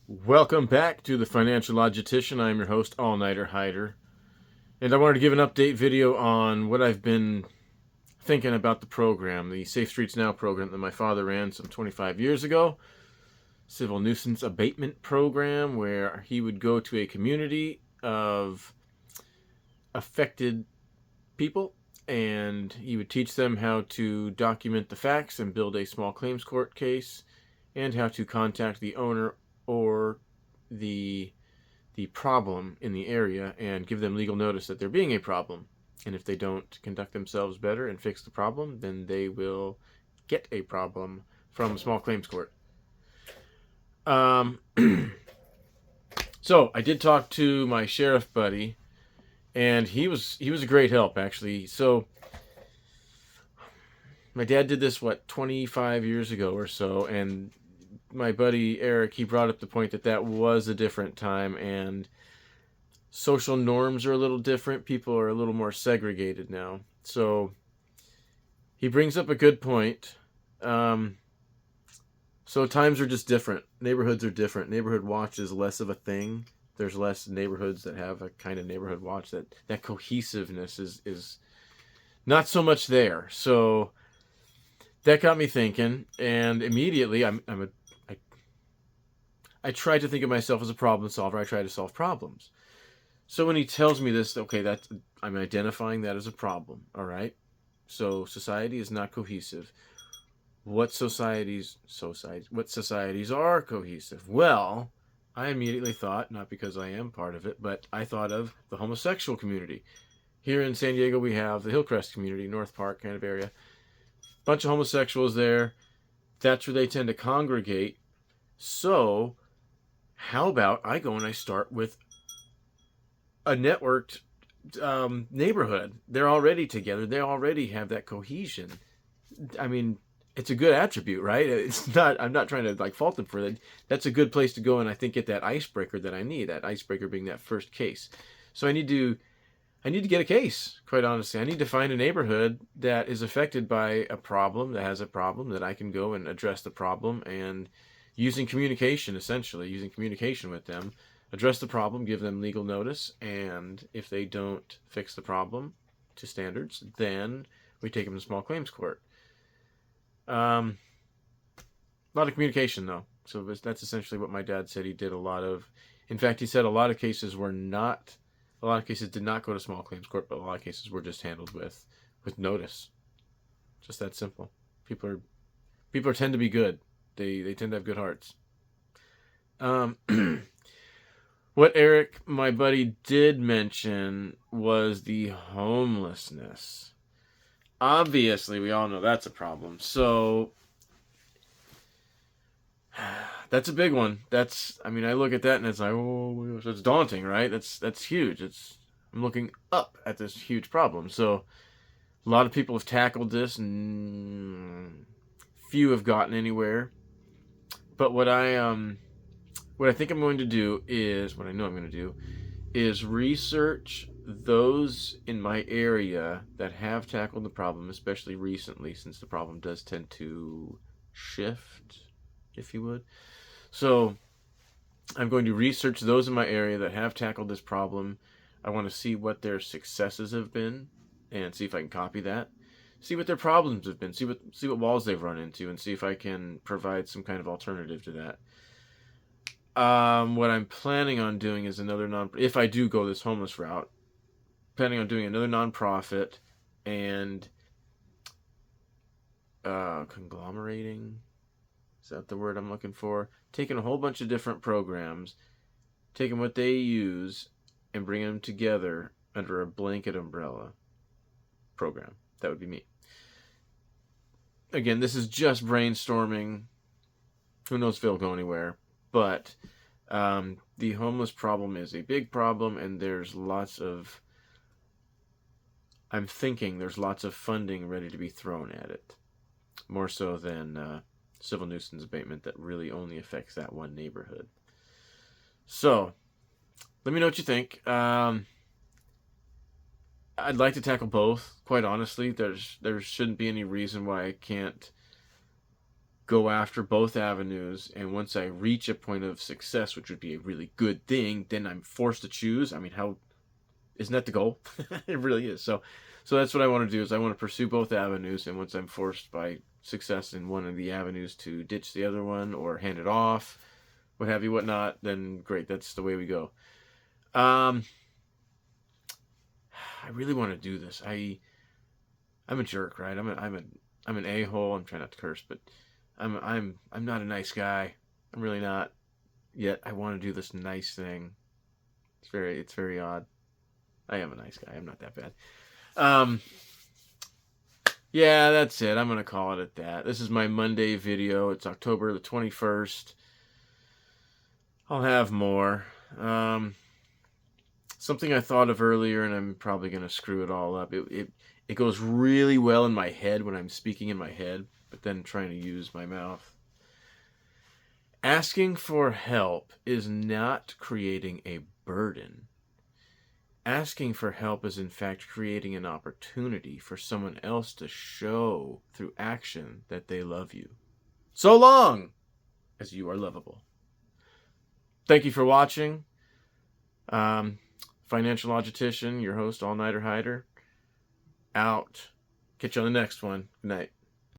Welcome back to the Financial Logistician. I'm your host, All Nighter Hider, and I wanted to give an update video on what I've been thinking about the program, the Safe Streets Now program that my father ran some 25 years ago. Civil nuisance abatement program where he would go to a community of affected people and he would teach them how to document the facts and build a small claims court case and how to contact the owner or the problem in the area and give them legal notice that there being a problem. And if they don't conduct themselves better and fix the problem, then they will get a problem from a small claims court. Um, so I did talk to my sheriff buddy, and he was a great help actually. So my dad did this 25 years ago or so, and my buddy Eric, he brought up the point that was a different time and social norms are a little different. People are a little more segregated now. So he brings up a good point. So times are just different. Neighborhoods are different. Neighborhood watch is less of a thing. There's less neighborhoods that have a kind of neighborhood watch. That cohesiveness is not so much there. So that got me thinking, and immediately I try to think of myself as a problem solver. I try to solve problems. So when he tells me this, okay, I'm identifying that as a problem. All right. So society is not cohesive. What societies are cohesive? Well, I immediately thought, not because I am part of it, but I thought of the homosexual community. Here in San Diego, we have the Hillcrest community, North Park kind of area. Bunch of homosexuals there. That's where they tend to congregate. So how about I go and I start with a networked neighborhood? They're already together. They already have that cohesion. I mean, it's a good attribute, right? It's not. I'm not trying to fault them for that. That's a good place to go, and I think get that icebreaker that I need. That icebreaker being that first case. So I need to get a case. Quite honestly, I need to find a neighborhood that is affected by a problem, that has a problem, that I can go and address the problem, and using communication, essentially using communication with them, address the problem, give them legal notice, and if they don't fix the problem to standards, then we take them to small claims court. A lot of communication, though. So that's essentially what my dad said he did a lot of. In fact, he said a lot of cases did not go to small claims court, but a lot of cases were just handled with notice. Just that simple. People tend to be good. They tend to have good hearts. What Eric, my buddy, did mention was the homelessness. Obviously, we all know that's a problem. So that's a big one. I look at that and it's like, oh, it's daunting, right? That's huge. I'm looking up at this huge problem. So a lot of people have tackled this, and few have gotten anywhere. But what I think I'm going to do is, what I know I'm going to do, is research those in my area that have tackled the problem, especially recently, since the problem does tend to shift, if you would. So I'm going to research those in my area that have tackled this problem. I want to see what their successes have been and see if I can copy that. See what their problems have been. See what walls they've run into, and see if I can provide some kind of alternative to that. What I'm planning on doing is if I do go this homeless route, planning on doing another nonprofit and conglomerating. Is that the word I'm looking for? Taking a whole bunch of different programs, taking what they use, and bringing them together under a blanket umbrella program. That would be me. Again, this is just brainstorming. Who knows if it'll go anywhere. But the homeless problem is a big problem, and I'm thinking there's lots of funding ready to be thrown at it. More so than civil nuisance abatement that really only affects that one neighborhood. So, let me know what you think. I'd like to tackle both, quite honestly. There shouldn't be any reason why I can't go after both avenues, and once I reach a point of success, which would be a really good thing, then I'm forced to choose. I mean, how isn't that the goal? It really is. So that's what I want to do, is I want to pursue both avenues, and once I'm forced by success in one of the avenues to ditch the other one or hand it off, what have you, whatnot, then great, that's the way we go. I really want to do this. I'm a jerk, right? I'm an a-hole. I'm trying not to curse, but I'm not a nice guy. I'm really not. Yet I want to do this nice thing. It's very odd. I am a nice guy. I'm not that bad. Um, yeah, that's it. I'm gonna call it at that. This is my Monday video. It's October the 21st. I'll have more. Something I thought of earlier, and I'm probably gonna screw it all up. It goes really well in my head when I'm speaking in my head, but then trying to use my mouth. Asking for help is not creating a burden. Asking for help is, in fact, creating an opportunity for someone else to show through action that they love you. So long as you are lovable. Thank you for watching. Financial Logistician, your host, All Nighter Hider, out. Catch you on the next one. Good night.